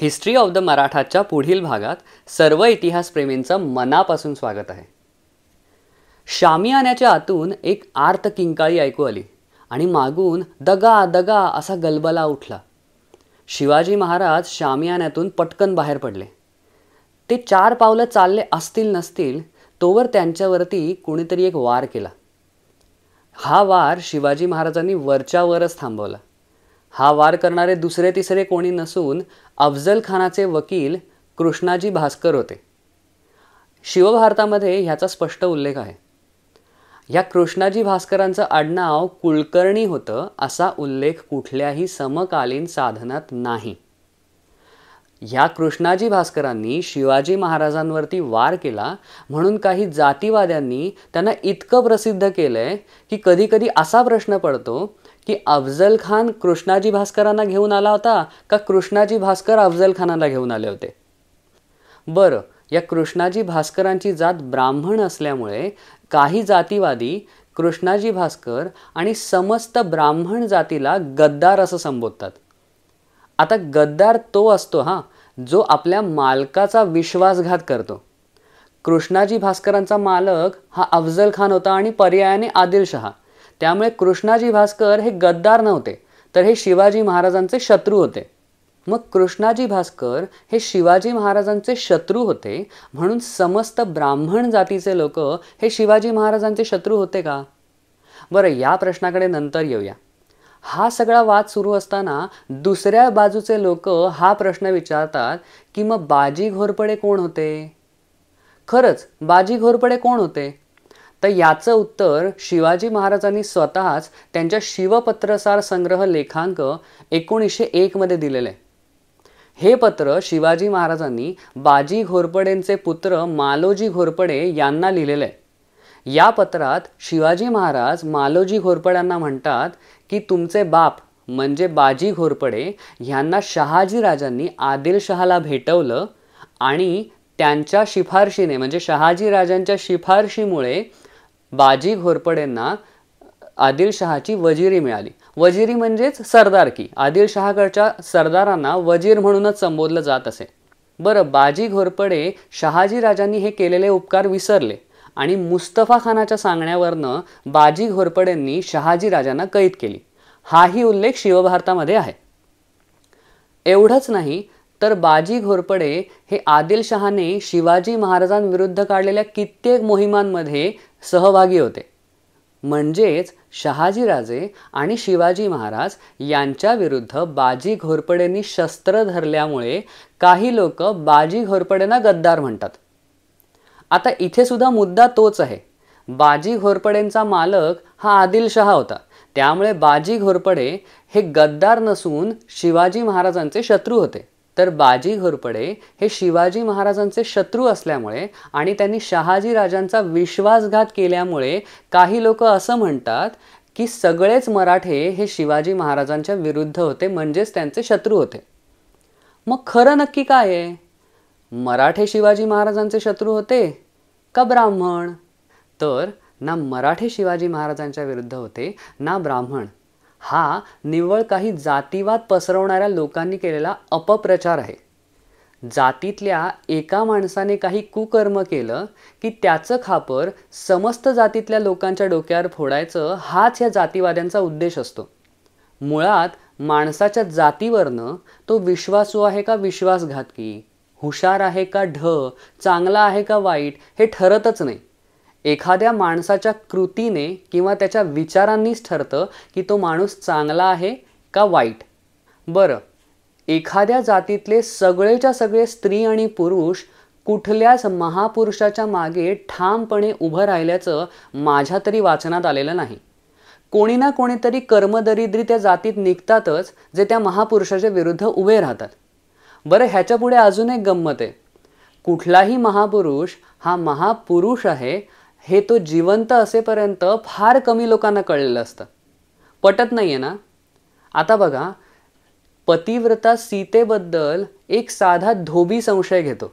History of the मराठाच्या पुढील भागात सर्व इतिहासप्रेमींचं मनापासून स्वागत आहे. शामियान्याच्या आतून एक आर्त किंकाळी ऐकू आली आणि मागून दगा दगा असा गलबला उठला. शिवाजी महाराज शामियान्यातून पटकन बाहेर पडले. ते 4 पावलं चालले असतील नसतील तोवर त्यांच्यावरती कुणीतरी एक वार केला. हा वार शिवाजी महाराजांनी वरच्या वरच थांबवला. हा वार करणारे दुसरे तिसरे कोणी नसून अफजल खानाचे वकील कृष्णाजी भास्कर होते. शिवभारतामध्ये ह्याचा स्पष्ट उल्लेख आहे. या कृष्णाजी भास्करांचं आडनाव कुलकर्णी होतं असा उल्लेख कुठल्याही समकालीन साधनात नाही. ह्या कृष्णाजी भास्करांनी शिवाजी महाराजांवरती वार केला म्हणून काही जातीवाद्यांनी त्यांना इतकं प्रसिद्ध केलंय की कधी कधी असा प्रश्न पडतो की अफजल खान कृष्णाजी भास्करांना घेऊन आला होता का कृष्णाजी भास्कर अफजल खानाला घेऊन आले होते. बरं, या कृष्णाजी भास्करांची जात ब्राह्मण असल्यामुळे काही जातीवादी कृष्णाजी भास्कर आणि समस्त ब्राह्मण जातीला गद्दार असं संबोधतात. आता गद्दार तो असतो जो आपल्या मालकाचा विश्वासघात करतो. कृष्णाजी भास्करांचा मालक हा अफजल खान होता आणि पर्यायाने आदिलशहा. त्यामुळे कृष्णाजी भास्कर हे गद्दार नव्हते तर हे शिवाजी महाराजांचे शत्रू होते. मग कृष्णाजी भास्कर हे शिवाजी महाराजांचे शत्रू होते म्हणून समस्त ब्राह्मण जातीचे लोक हे शिवाजी महाराजांचे शत्रू होते का? बरं, या प्रश्नाकडे नंतर येऊया. हा सगळा वाद सुरू असताना दुसऱ्या बाजूचे लोक हा प्रश्न विचारतात की मग बाजी घोरपडे कोण होते? खरंच बाजी घोरपडे कोण होते? तर याचं उत्तर शिवाजी महाराजांनी स्वतःच त्यांच्या शिवपत्रसार संग्रह लेखांक 1901 मध्ये दिलेलं आहे. हे पत्र शिवाजी महाराजांनी बाजी घोरपडेंचे पुत्र मालोजी घोरपडे यांना लिहिलेलं आहे. या पत्रात शिवाजी महाराज मालोजी घोरपड्यांना म्हणतात की तुमचे बाप म्हणजे बाजी घोरपडे यांना शहाजी राजांनी आदिलशहाला भेटवलं आणि त्यांच्या शिफारशीने म्हणजे शहाजी राजांच्या शिफारशीमुळे बाजी घोरपडेंना आदिलशहाची वजिरी मिळाली. वजिरी म्हणजेच सरदारकी. आदिलशहाकडच्या सरदारांना वजीर म्हणूनच संबोधलं जात असे. बरं, बाजी घोरपडे शहाजी राजांनी हे केलेले उपकार विसरले आणि मुस्तफा खानाच्या सांगण्यावरनं बाजी घोरपडेंनी शहाजी राजांना कैद केली. हाही उल्लेख शिवभारतामध्ये आहे. एवढंच नाही तर बाजी घोरपडे हे आदिलशहाने शिवाजी महाराजांविरुद्ध काढलेल्या कित्येक मोहिमांमध्ये सहभागी होते. म्हणजेच शहाजी राजे आणि शिवाजी महाराज यांच्या विरुद्ध बाजी घोरपडेंनी शस्त्र धरल्यामुळे काही लोक बाजी घोरपडेंना गद्दार म्हणतात. आता इथे सुद्धा मुद्दा तोच आहे. बाजी घोरपडेंचा मालक हा आदिलशहा होता. त्यामुळे बाजी घोरपडे हे गद्दार नसून शिवाजी महाराजांचे शत्रू होते. तर बाजी घोरपडे हे शिवाजी महाराजांचे शत्रू असल्यामुळे आणि त्यांनी शहाजी राजांचा विश्वासघात केल्यामुळे काही लोक असं म्हणतात की सगळेच मराठे हे शिवाजी महाराजांच्या विरुद्ध होते म्हणजेच त्यांचे शत्रू होते. मग खरं नक्की काय आहे? मराठे शिवाजी महाराजांचे शत्रू होते का ब्राह्मण? तर ना मराठे शिवाजी महाराजांच्या विरुद्ध होते ना ब्राह्मण. हा निव्वळ काही जातीवाद पसरवणाऱ्या लोकांनी केलेला अपप्रचार आहे. जातीतल्या एका माणसाने काही कुकर्म केलं की त्याचं खापर समस्त जातीतल्या लोकांच्या डोक्यावर फोडायचं हाच या जातीवाद्यांचा उद्देश असतो. मुळात माणसाच्या जातीवरनं तो विश्वासू आहे का विश्वासघातकी, हुशार आहे का ढ, चांगला आहे का वाईट हे ठरतच नाही. एखाद्या माणसाच्या कृतीने किंवा त्याच्या विचारांनीच ठरतं की तो माणूस चांगला आहे का वाईट. बरं, एखाद्या जातीतले सगळेच्या सगळे स्त्री आणि पुरुष कुठल्याच महापुरुषाच्या मागे ठामपणे उभं राहिल्याचं माझ्या तरी वाचनात आलेलं नाही. कोणी ना कोणीतरी कर्मदरिद्री त्या जातीत निघतातच जे त्या महापुरुषाच्या विरुद्ध उभे राहतात. बरं, ह्याच्या पुढे अजून एक गंमत आहे. कुठलाही महापुरुष हा महापुरुष आहे हे तो जिवंत असेपर्यंत फार कमी लोकांना कळलेलं असतं. पटत नाहीये ना? आता बघा, पतिव्रता सीतेबद्दल एक साधा धोबी संशय घेतो.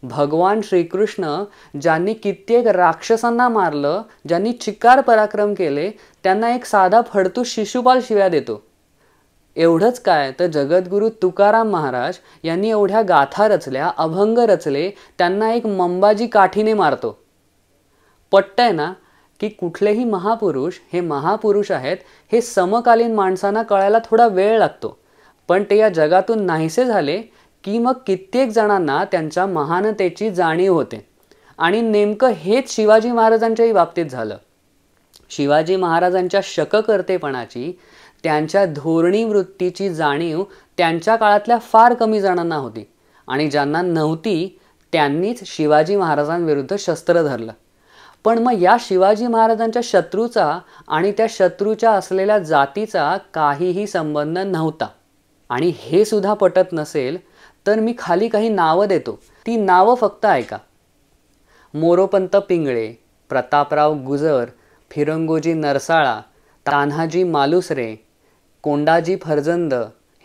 भगवान श्रीकृष्ण ज्यांनी कित्येक राक्षसांना मारलं, ज्यांनी चिकार पराक्रम केले, त्यांना एक साधा फडतूस शिशुपाल शिव्या देतो. एवढंच काय तर जगद्गुरू तुकाराम महाराज यांनी एवढ्या गाथा रचल्या, अभंग रचले, त्यांना एक मंबाजी काठीने मारतो. पटतंय ना की कुठलेही महापुरुष हे महापुरुष आहेत हे समकालीन माणसांना कळायला थोडा वेळ लागतो, पण ते या जगातून नाहीसे झाले की मग कित्येक जणांना त्यांच्या महानतेची जाणीव होते. आणि नेमकं हेच शिवाजी महाराजांच्याही बाबतीत झालं. शिवाजी महाराजांच्या शककर्तेपणाची, त्यांच्या धोरणी वृत्तीची जाणीव त्यांच्या काळातल्या फार कमी जणांना होती, आणि ज्यांना नव्हती त्यांनीच शिवाजी महाराजांविरुद्ध शस्त्र धरलं. पण मग या शिवाजी महाराजांच्या शत्रूचा आणि त्या शत्रूच्या असलेल्या जातीचा काहीही संबंध नव्हता. आणि हे सुद्धा पटत नसेल तर मी खाली काही नावं देतो, ती नावं फक्त ऐका. मोरोपंत पिंगळे, प्रतापराव गुजर, फिरंगोजी नरसाळा, तान्हाजी मालुसरे, कोंडाजी फर्जंद,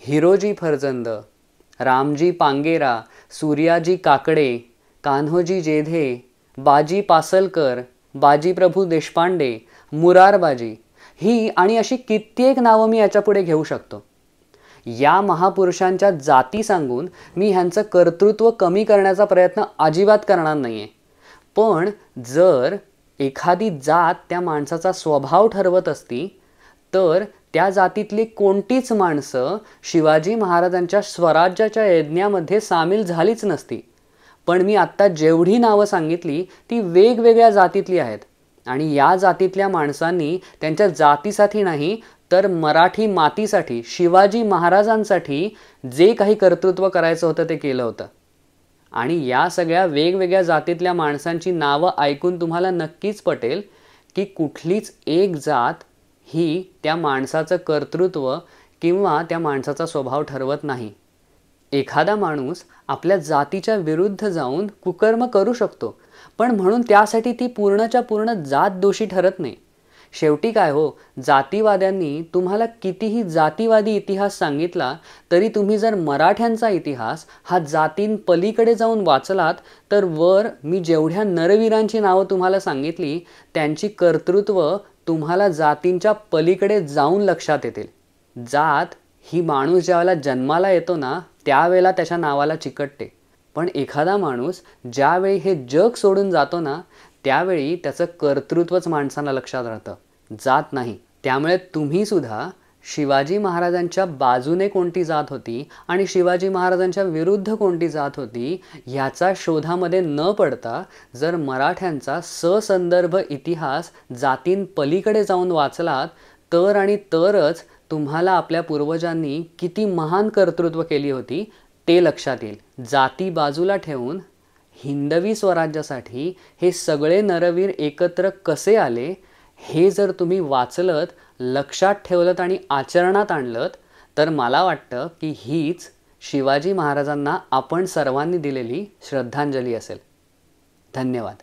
हिरोजी फर्जंद, रामजी पांगेरा, सूर्याजी काकडे, कान्होजी जेधे, बाजी पासलकर, बाजीप्रभू देशपांडे, मुरारबाजी, ही आणि अशी कित्येक नावं मी याच्यापुढे घेऊ शकतो. या महापुरुषांच्या जाती सांगून मी ह्यांचं कर्तृत्व कमी करण्याचा प्रयत्न अजिबात करणार नाही आहे. पण जर एखादी जात त्या माणसाचा स्वभाव ठरवत असती तर त्या जातीतली कोणतीच माणसं शिवाजी महाराजांच्या स्वराज्याच्या यज्ञामध्ये सामील झालीच नसती. पण मी आत्ता जेवढी नावं सांगितली ती वेगवेगळ्या जातीतली आहेत, आणि या जातीतल्या माणसांनी त्यांच्या जातीसाठी नाही तर मराठी मातीसाठी, शिवाजी महाराजांसाठी जे काही कर्तृत्व करायचं होतं ते केलं होतं. आणि या सगळ्या वेगवेगळ्या जातीतल्या माणसांची नावं ऐकून तुम्हाला नक्कीच पटेल की कुठलीच एक जात ही त्या माणसाचं कर्तृत्व किंवा त्या माणसाचा स्वभाव ठरवत नाही. एखादा माणूस आपल्या जातीच्या विरुद्ध जाऊन कुकर्म करू शकतो, पण म्हणून त्यासाठी ती पूर्णच्या पूर्ण जात दोषी ठरत नाही. शेवटी काय हो, जातीवाद्यांनी तुम्हाला कितीही जातीवादी इतिहास सांगितला तरी तुम्ही जर मराठ्यांचा इतिहास हा जातींपलीकडे जाऊन वाचलात तर वर मी जेवढ्या नरवीरांची नावं तुम्हाला सांगितली त्यांची कर्तृत्व तुम्हाला जातींच्या पलीकडे जाऊन लक्षात येतील. जात ही माणूस ज्यावेळेला जन्माला येतो ना त्यावेळेला त्याच्या नावाला चिकटते, पण एखादा माणूस ज्यावेळी हे जग सोडून जातो ना त्यावेळी त्याचं कर्तृत्वच माणसांना लक्षात राहतं, जात नाही. त्यामुळे तुम्ही सुद्धा शिवाजी महाराजांच्या बाजूने कोणती जात होती आणि शिवाजी महाराजांच्या विरुद्ध कोणती जात होती ह्याचा शोधामध्ये न पडता जर मराठ्यांचा ससंदर्भ इतिहास जातींपलीकडे जाऊन वाचलात तर आणि तरच तुम्हाला आपल्या पूर्वजांनी किती महान कर्तृत्व केली होती ते लक्षात येईल. जाती बाजूला ठेवून हिंदवी स्वराज्यासाठी हे सगळे नरवीर एकत्र कसे आले हे जर तुम्ही वाचलत, लक्षात ठेवलत आणि आचरणात आणलत तर मला वाटतं की हीच शिवाजी महाराजांना आपण सर्वांनी दिलेली श्रद्धांजली असेल. धन्यवाद.